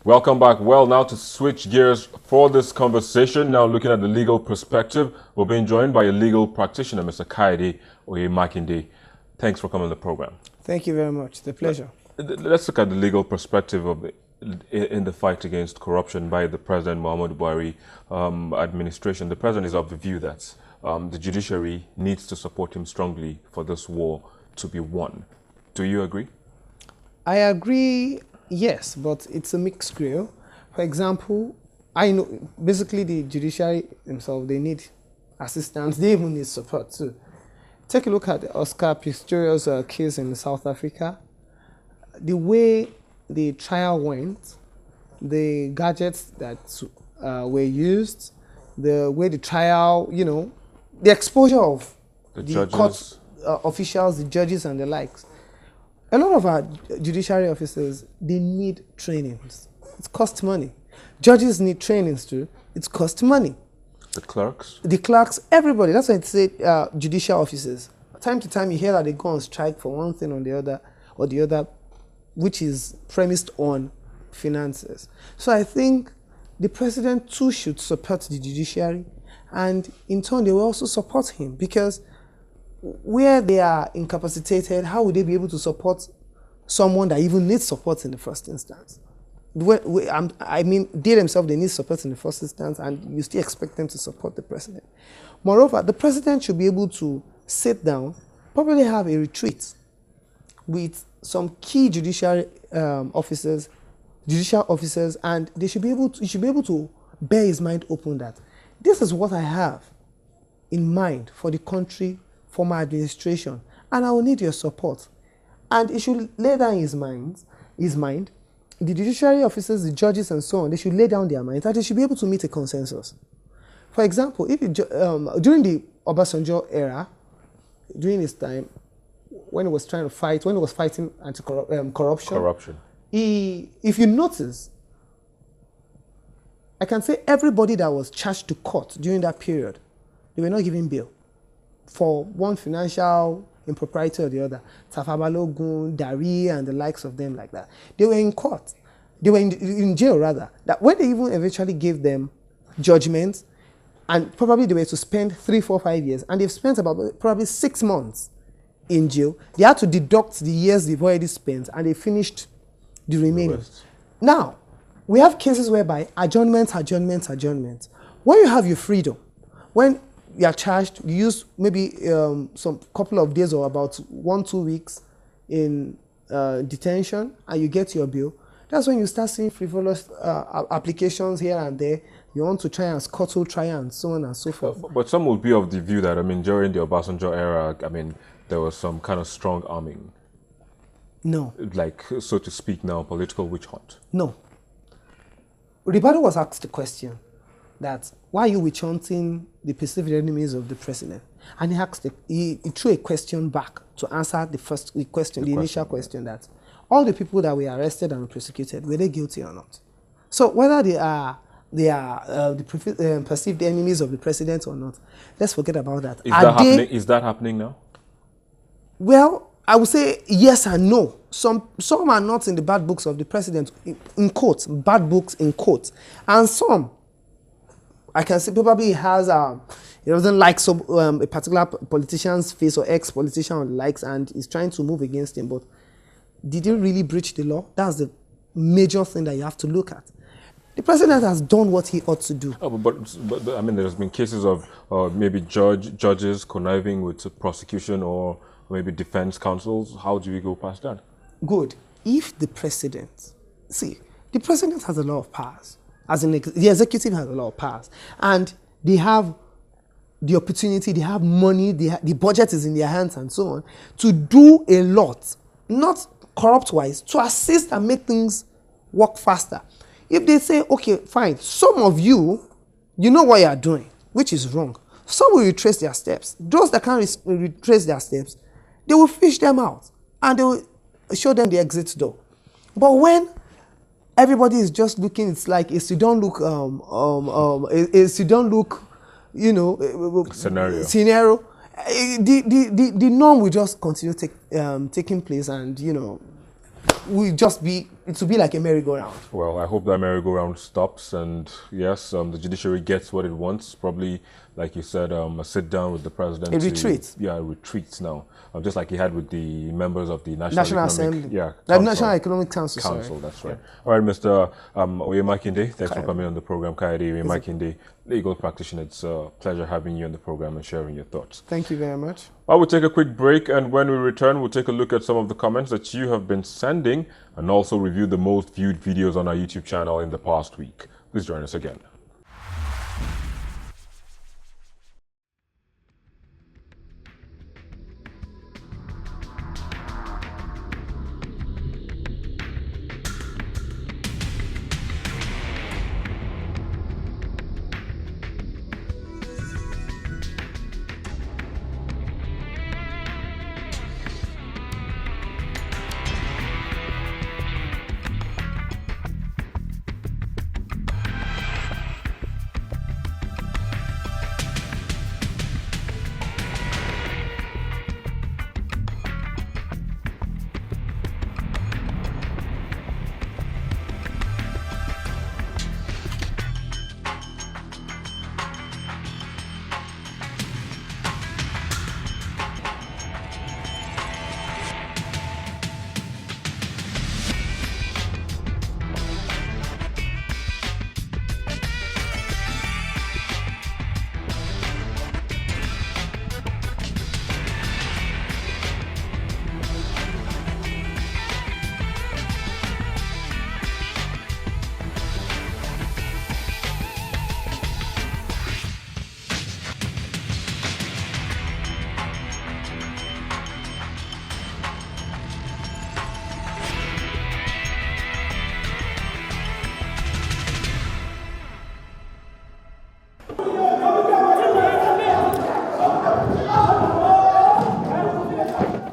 Welcome back. Well, now to switch gears for this conversation, now looking at the legal perspective, we're being joined by a legal practitioner, Mr. Kayode Oyemakinde. Thanks for coming on the program. Thank you very much. The pleasure. Let's look at the legal perspective of in the fight against corruption by the President Muhammadu Buhari administration. The President is of the view that the judiciary needs to support him strongly for this war to be won. Do you agree? I agree, yes, but it's a mixed grill. For example, I know basically the judiciary themselves, they need assistance, they even need support too. Take a look at the Oscar Pistorius case in South Africa. The way the trial went, the gadgets that were used, the way the trial, the exposure of the court officials, the judges and the likes. A lot of our judiciary officers, they need trainings. It costs money. Judges need trainings too. It costs money. The clerks? The clerks, everybody. That's why I say judicial officers. Time to time you hear that they go on strike for one thing or the other, which is premised on finances. So I think the president too should support the judiciary, and in turn they will also support him, because where they are incapacitated, how would they be able to support someone that even needs support in the first instance? I mean, they themselves, they need support in the first instance, and you still expect them to support the president. Moreover, the president should be able to sit down, probably have a retreat with some key judicial officers, and he should be able to bear his mind open that this is what I have in mind for the country, for my administration, and I will need your support. And he should lay down his mind, the judiciary officers, the judges and so on, they should lay down their minds, and they should be able to meet a consensus. For example, if during the Obasanjo era, during his time, when he was fighting anti-corruption, if you notice, I can say everybody that was charged to court during that period, they were not given bail for one financial impropriety or the other. Tafa Balogun, Dari, and the likes of them like that. They were in court. They were in jail, rather. That when they even eventually gave them judgments, and probably they were to spend 3, 4, 5 years, and they've spent about probably 6 months in jail. They had to deduct the years they've already spent, and they finished the remaining. Now, we have cases whereby adjournment. When you have your freedom, when you are charged, you use maybe some couple of days or about 1-2 weeks in detention, and you get your bail. That's when you start seeing frivolous applications here and there. You want to try and scuttle trial and so on and so forth. But some will be of the view that, during the Obasanjo era, there was some kind of strong arming. No. Like, so to speak now, political witch hunt. No. Ribado was asked the question that, why are you witch hunting the perceived enemies of the president? And he threw a question back to answer the initial question, that all the people that were arrested and prosecuted, were they guilty or not? So whether they are the perceived enemies of the president or not, let's forget about that. Is that happening now? Well, I would say yes and no. Some are not in the bad books of the president, in quotes, bad books in quotes. And some, I can say probably he doesn't like a particular politician's face or ex-politician or likes, and is trying to move against him. But did he really breach the law? That's the major thing that you have to look at. The president has done what he ought to do. Oh, but there's been cases of maybe judges conniving with the prosecution or maybe defense counsels. How do we go past that? Good. If the president, the president has a lot of powers. The executive has a lot of powers. And they have the opportunity, they have money, the budget is in their hands and so on, to do a lot, not corrupt-wise, to assist and make things work faster. If they say, okay, fine, some of you know what you are doing, which is wrong. Some will retrace their steps. Those that can't retrace their steps, they will fish them out and they will show them the exit door. But when everybody is just looking, it's like a Sudan look, scenario. The norm will just continue taking place, and we just be it will be like a merry-go-round. Well, I hope that merry-go-round stops, and yes, the judiciary gets what it wants. Probably, like you said, a sit down with the president. A retreat. Yeah, a retreat now, just like he had with the members of the National Economic, Assembly. yeah, The National Economic Council. Council. That's right. All right, Mr. Oyemakinde, thanks for coming on the program. Kayode Oyemakinde, legal practitioner. It's a pleasure having you on the program and sharing your thoughts. Thank you very much. I will take a quick break, and when we return, we'll take a look at some of the comments that you have been sending and also review the most viewed videos on our YouTube channel in the past week. Please join us again.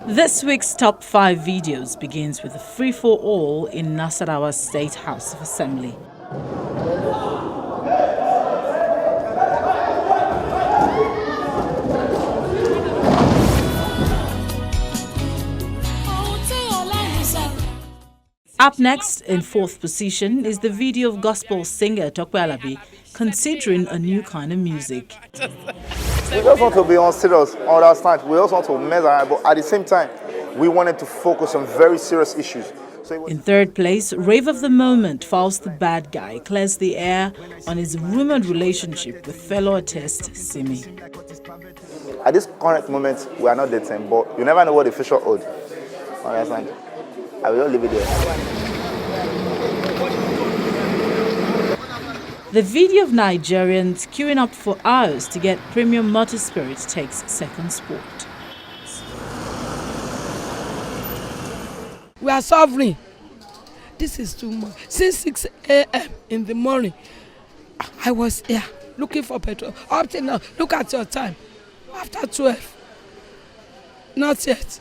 This week's top 5 videos begins with a free-for-all in Nasarawa State House of Assembly. Up next, in 4th position, is the video of gospel singer Tope Alabi considering a new kind of music. We just want to be on serious, understand. We also want to measure, but at the same time, we wanted to focus on very serious issues. In 3rd place, Rave of the Moment, Faust the Bad Guy clears the air on his rumored relationship with fellow artist Simi. At this current moment, we are not dating, but you never know what the future holds. Understand? I will not leave it there. The video of Nigerians queuing up for hours to get premium multi-spirits takes second spot. We are suffering. This is too much. Since 6 a.m. in the morning, I was here looking for petrol. Up till now, look at your time. After 12, not yet.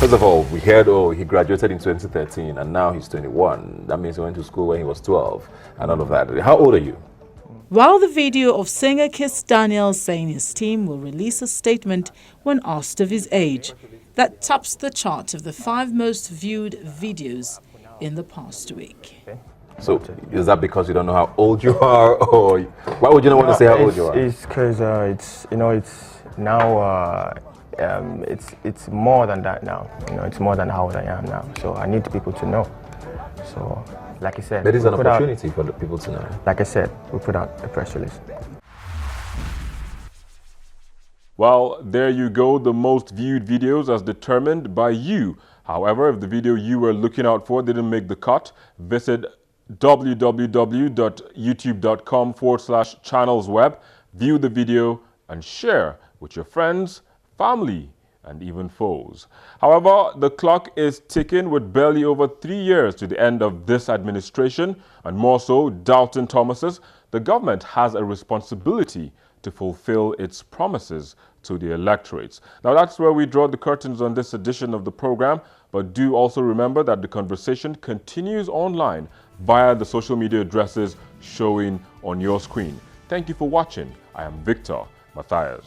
First of all, we heard, oh, he graduated in 2013 and now he's 21. That means he went to school when he was 12 and all of that. How old are you? While the video of singer Kiss Daniel saying his team will release a statement when asked of his age, that tops the chart of the 5 most viewed videos in the past week. So, is that because you don't know how old you are, or why would you not want to say how old you are? It's because it's now it's more than that now. It's more than how old I am now. So I need people to know. So, like I said, there is an opportunity for the people to know. Like I said, we put out a press release. Well, there you go, the most viewed videos as determined by you. However, if the video you were looking out for didn't make the cut, visit www.youtube.com/channelsweb, view the video and share with your friends, family, and even foes. However, the clock is ticking with barely over 3 years to the end of this administration, and more so, Dalton Thomas's. The government has a responsibility to fulfill its promises to the electorates. Now, that's where we draw the curtains on this edition of the program, but do also remember that the conversation continues online via the social media addresses showing on your screen. Thank you for watching. I am Victor Matthias.